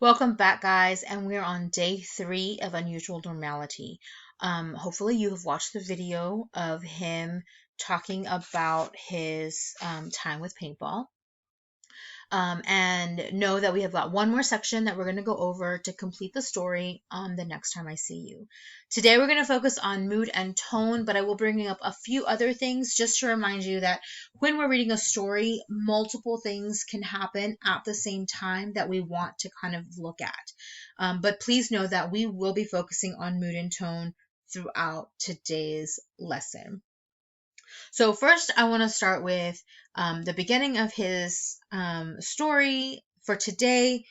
Welcome back, guys, and we're on day 3 of Unusual Normality. Hopefully, you have watched the video of him talking about his time with paintball. And know that we have got one more section that we're going to go over to complete the story the next time I see you. Today we're going to focus on mood and tone, but I will bring up a few other things just to remind you that when we're reading a story, multiple things can happen at the same time that we want to kind of look at. But please know that we will be focusing on mood and tone throughout today's lesson. So first, I want to start with the beginning of his story for today.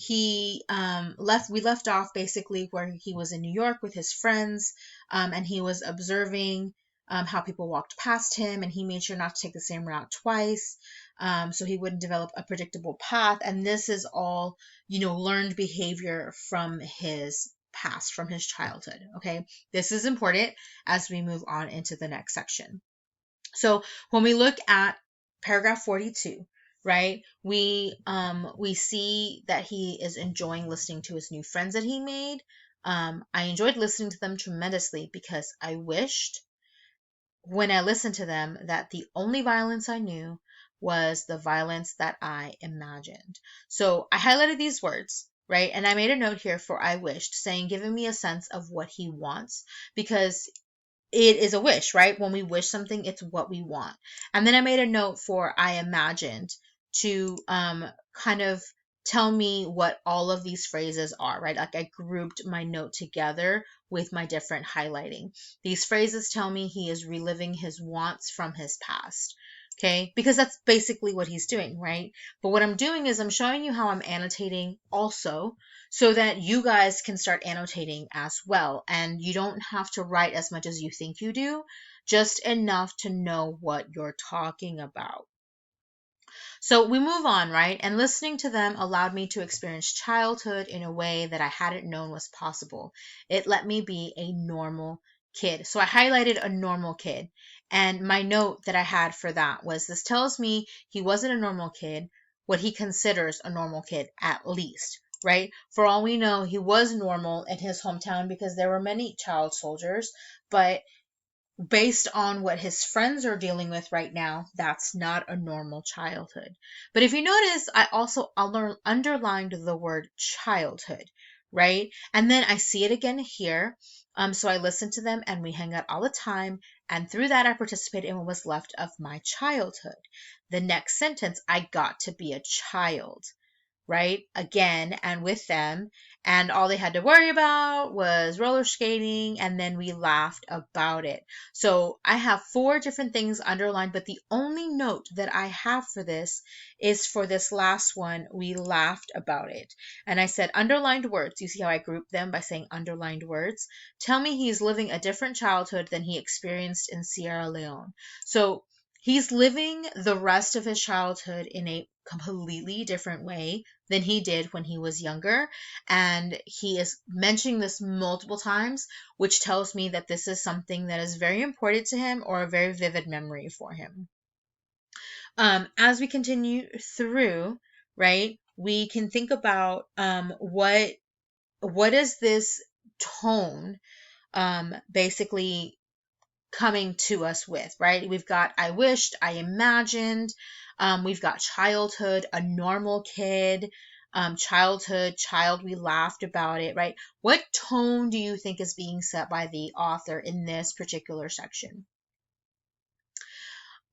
We left off basically where he was in New York with his friends, and he was observing how people walked past him, and he made sure not to take the same route twice, so he wouldn't develop a predictable path. And this is all, learned behavior from his past, from his childhood. Okay, this is important as we move on into the next section. So when we look at paragraph 42, right, we see that he is enjoying listening to his new friends that he made. I enjoyed listening to them tremendously because I wished when I listened to them that the only violence I knew was the violence that I imagined. So I highlighted these words, right? And I made a note here for I wished, saying, giving me a sense of what he wants, because it is a wish, right? When we wish something, it's what we want. And then I made a note for I imagined to kind of tell me what all of these phrases are, right? Like I grouped my note together with my different highlighting. These phrases tell me he is reliving his wants from his past. Okay, because that's basically what he's doing, right? But what I'm doing is I'm showing you how I'm annotating also, so that you guys can start annotating as well. And you don't have to write as much as you think you do, just enough to know what you're talking about. So we move on, right? And listening to them allowed me to experience childhood in a way that I hadn't known was possible. It let me be a normal kid. So I highlighted a normal kid. And my note that I had for that was, this tells me he wasn't a normal kid, what he considers a normal kid, at least, right? For all we know, he was normal in his hometown because there were many child soldiers, but based on what his friends are dealing with right now, that's not a normal childhood. But if you notice, I also underlined the word childhood, right? And then I see it again here. So I listen to them and we hang out all the time. And through that, I participated in what was left of my childhood. The next sentence, I got to be a child, right? Again, and with them. And all they had to worry about was roller skating, and then we laughed about it. So I have 4 different things underlined, but the only note that I have for this is for this last one, we laughed about it. And I said underlined words. You see how I grouped them by saying underlined words? Tell me he's living a different childhood than he experienced in Sierra Leone. So he's living the rest of his childhood in a completely different way than he did when he was younger. And he is mentioning this multiple times, which tells me that this is something that is very important to him or a very vivid memory for him. As we continue through, right, we can think about what is this tone basically coming to us with, right? We've got I wished, I imagined, we've got childhood, a normal kid, childhood, child, we laughed about it, right? What tone do you think is being set by the author in this particular section?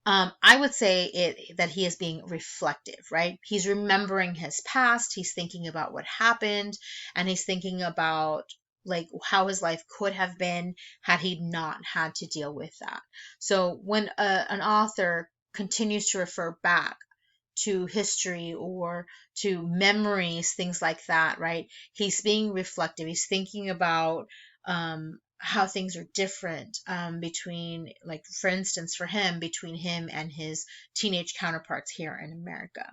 I would say that he is being reflective, right? He's remembering his past. He's thinking about what happened, and he's thinking about like how his life could have been had he not had to deal with that. So when an author continues to refer back to history or to memories, things like that, right? He's being reflective. He's thinking about how things are different between, like, for instance, for him, between him and his teenage counterparts here in America.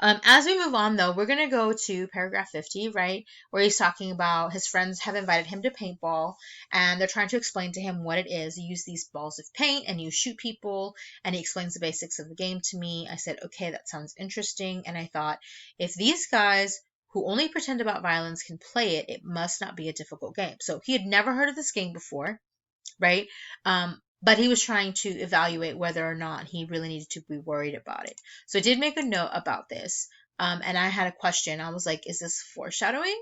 As we move on, though, we're going to go to paragraph 50, right, where he's talking about his friends have invited him to paintball, and they're trying to explain to him what it is. You use these balls of paint, and you shoot people, and he explains the basics of the game to me. I said, okay, that sounds interesting, and I thought, if these guys who only pretend about violence can play it, it must not be a difficult game. So he had never heard of this game before, right? But he was trying to evaluate whether or not he really needed to be worried about it. So I did make a note about this. And I had a question. I was like, is this foreshadowing?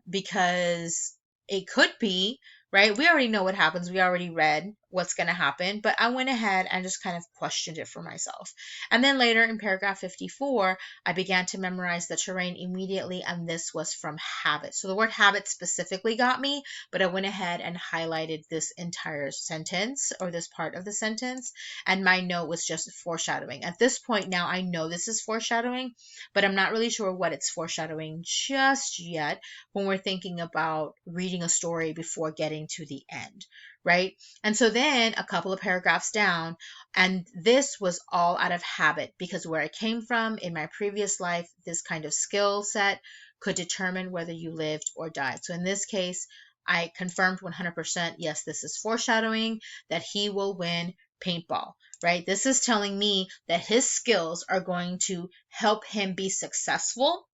Because it could be, right? We already know what happens. We already read what's going to happen, but I went ahead and just kind of questioned it for myself. And then later in paragraph 54, I began to memorize the terrain immediately, and this was from habit. So the word habit specifically got me, but I went ahead and highlighted this entire sentence, or this part of the sentence, and my note was just foreshadowing. At this point now, I know this is foreshadowing, but I'm not really sure what it's foreshadowing just yet when we're thinking about reading a story before getting to the end, right? And so then a couple of paragraphs down, and this was all out of habit, because where I came from in my previous life, this kind of skill set could determine whether you lived or died. So in this case, I confirmed 100%, yes, this is foreshadowing that he will win paintball, right? This is telling me that his skills are going to help him be successful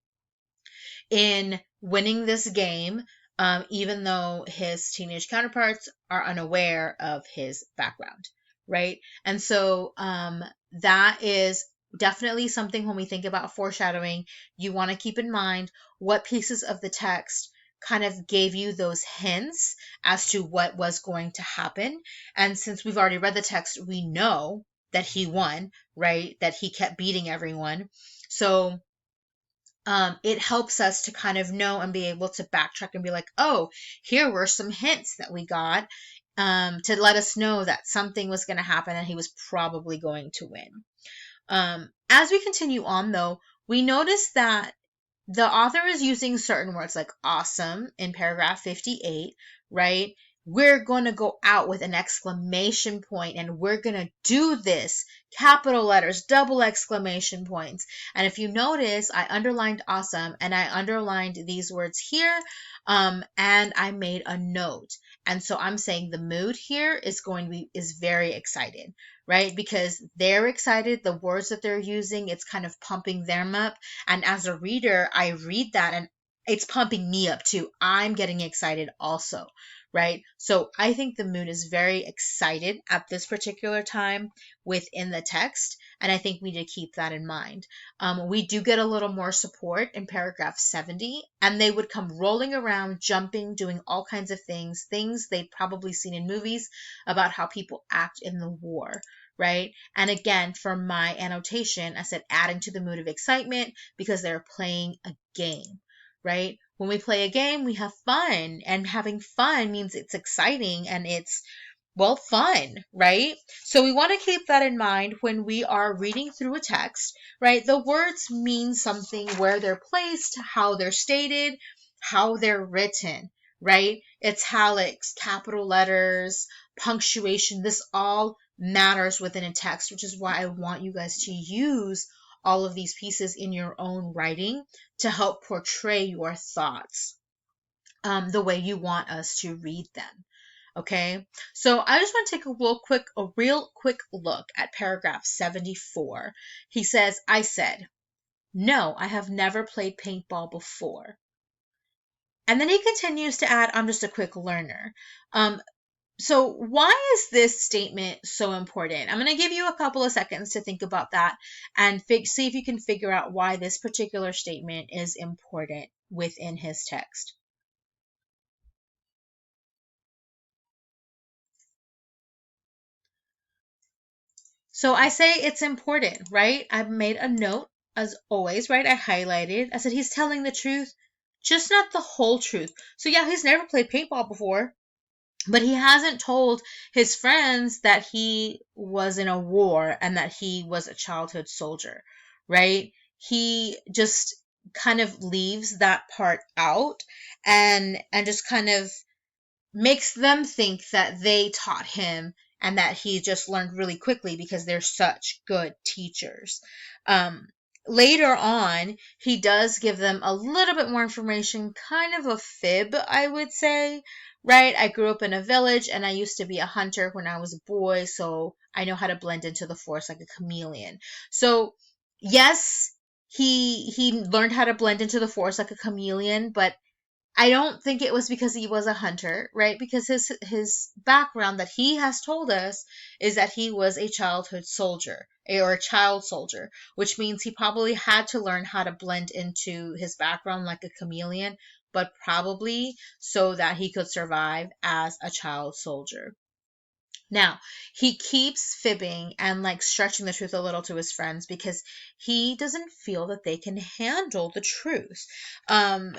in winning this game, even though his teenage counterparts are unaware of his background, right? And so that is definitely something when we think about foreshadowing, you want to keep in mind what pieces of the text kind of gave you those hints as to what was going to happen. And since we've already read the text, we know that he won, right? That he kept beating everyone. So it helps us to kind of know and be able to backtrack and be like, oh, here were some hints that we got to let us know that something was going to happen and he was probably going to win. As we continue on, though, we notice that the author is using certain words like awesome in paragraph 58, right? We're going to go out with an exclamation point and we're going to do this. Capital letters, double exclamation points. And if you notice, I underlined awesome and I underlined these words here, and I made a note. And so I'm saying the mood here is very excited, right? Because they're excited, the words that they're using, it's kind of pumping them up. And as a reader, I read that and it's pumping me up too. I'm getting excited also, right? So I think the mood is very excited at this particular time within the text. And I think we need to keep that in mind. We do get a little more support in paragraph 70, and they would come rolling around, jumping, doing all kinds of things they'd probably seen in movies about how people act in the war, right? And again, for my annotation, I said adding to the mood of excitement because they're playing a game, right? When we play a game, we have fun, and having fun means it's exciting and it's, well, fun, right? So we want to keep that in mind when we are reading through a text, right? The words mean something, where they're placed, how they're stated, how they're written, right? Italics, capital letters, punctuation, this all matters within a text, which is why I want you guys to use all of these pieces in your own writing to help portray your thoughts the way you want us to read them. Okay, so I just want to take a real quick look at paragraph 74. He says, I said, no, I have never played paintball before. And then he continues to add, I'm just a quick learner. So why is this statement so important? I'm going to give you a couple of seconds to think about that and see if you can figure out why this particular statement is important within his text. So I say it's important, right? I've made a note, as always, right? I highlighted. I said he's telling the truth, just not the whole truth. So yeah, he's never played paintball before, but he hasn't told his friends that he was in a war and that he was a childhood soldier, right? He just kind of leaves that part out and just kind of makes them think that they taught him and that he just learned really quickly because they're such good teachers. Later on, he does give them a little bit more information, kind of a fib, I would say, right? I grew up in a village and I used to be a hunter when I was a boy, so I know how to blend into the force like a chameleon. So, yes, he learned how to blend into the forest like a chameleon, but I don't think it was because he was a hunter, right? Because his background that he has told us is that he was a childhood soldier or a child soldier, which means he probably had to learn how to blend into his background like a chameleon, but probably so that he could survive as a child soldier. Now, he keeps fibbing and like stretching the truth a little to his friends because he doesn't feel that they can handle the truth. Um,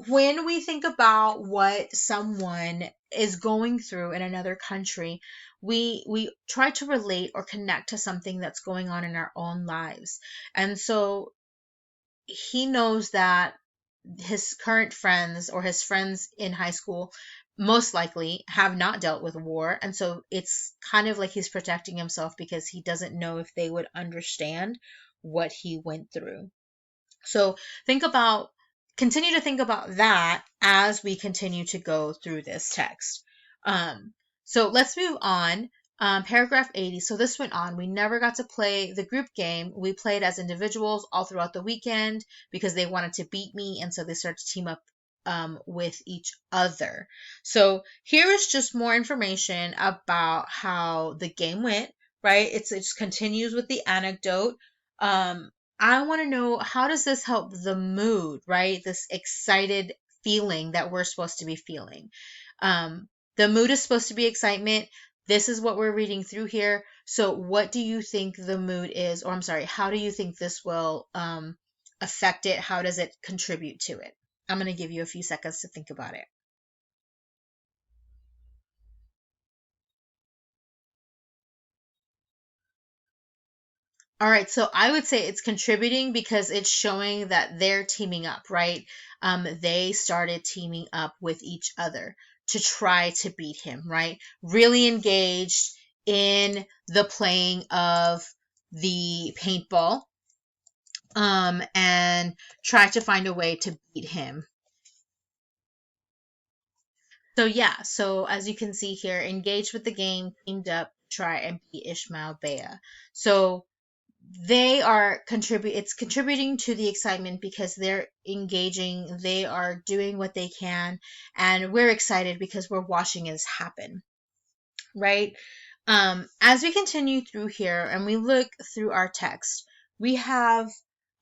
when we think about what someone is going through in another country, we try to relate or connect to something that's going on in our own lives. And so he knows that his current friends or his friends in high school most likely have not dealt with war. And so it's kind of like he's protecting himself because he doesn't know if they would understand what he went through. So think about, continue to think about that as we continue to go through this text. So let's move on. Paragraph 80. So this went on. We never got to play the group game. We played as individuals all throughout the weekend because they wanted to beat me. And so they started to team up with each other. So here is just more information about how the game went, right? It just continues with the anecdote. I want to know, how does this help the mood, right? This excited feeling that we're supposed to be feeling. The mood is supposed to be excitement. This is what we're reading through here. So what do you think the mood is? Or I'm sorry, how do you think this will affect it? How does it contribute to it? I'm going to give you a few seconds to think about it. All right, so I would say it's contributing because it's showing that they're teaming up, right? They started teaming up with each other to try to beat him, right? Really engaged in the playing of the paintball, and try to find a way to beat him. So yeah, so as you can see here, engaged with the game, teamed up, try and beat Ishmael Bea. So they are it's contributing to the excitement because they're engaging, they are doing what they can, and we're excited because we're watching this happen, right? As we continue through here and we look through our text, we have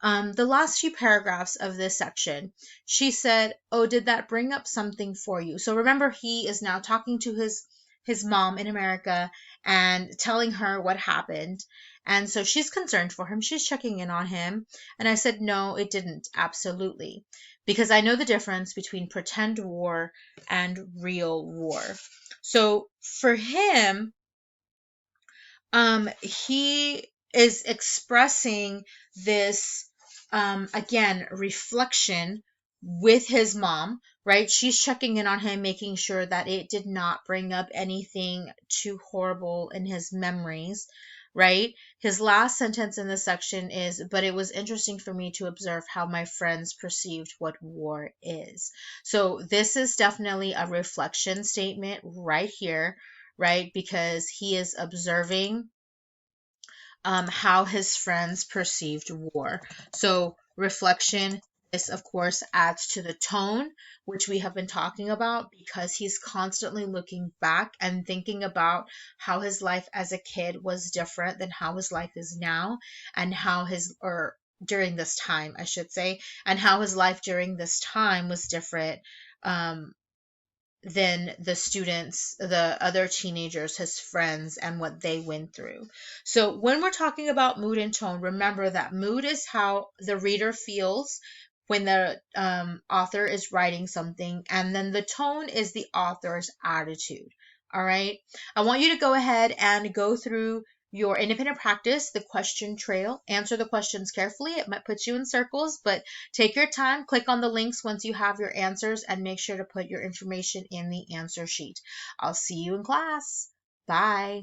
the last few paragraphs of this section. She said, "Oh, did that bring up something for you?" So remember, he is now talking to his mom in America and telling her what happened. And so she's concerned for him. She's checking in on him. And I said, "No, it didn't. Absolutely. Because I know the difference between pretend war and real war." So for him, he is expressing this, again, reflection with his mom, right? She's checking in on him, making sure that it did not bring up anything too horrible in his memories, right? His last sentence in this section is, "But it was interesting for me to observe how my friends perceived what war is." So this is definitely a reflection statement right here, right? Because he is observing how his friends perceived war. So, reflection, this of course adds to the tone, which we have been talking about, because he's constantly looking back and thinking about how his life as a kid was different than how his life is now, and how or during this time, I should say, and how his life during this time was different. Than the students, the other teenagers, his friends, and what they went through. So when we're talking about mood and tone, remember that mood is how the reader feels when the author is writing something, and then the tone is the author's attitude. All right. I want you to go ahead and go through your independent practice, the question trail, answer the questions carefully. It might put you in circles, but take your time, click on the links once you have your answers, and make sure to put your information in the answer sheet. I'll see you in class. Bye.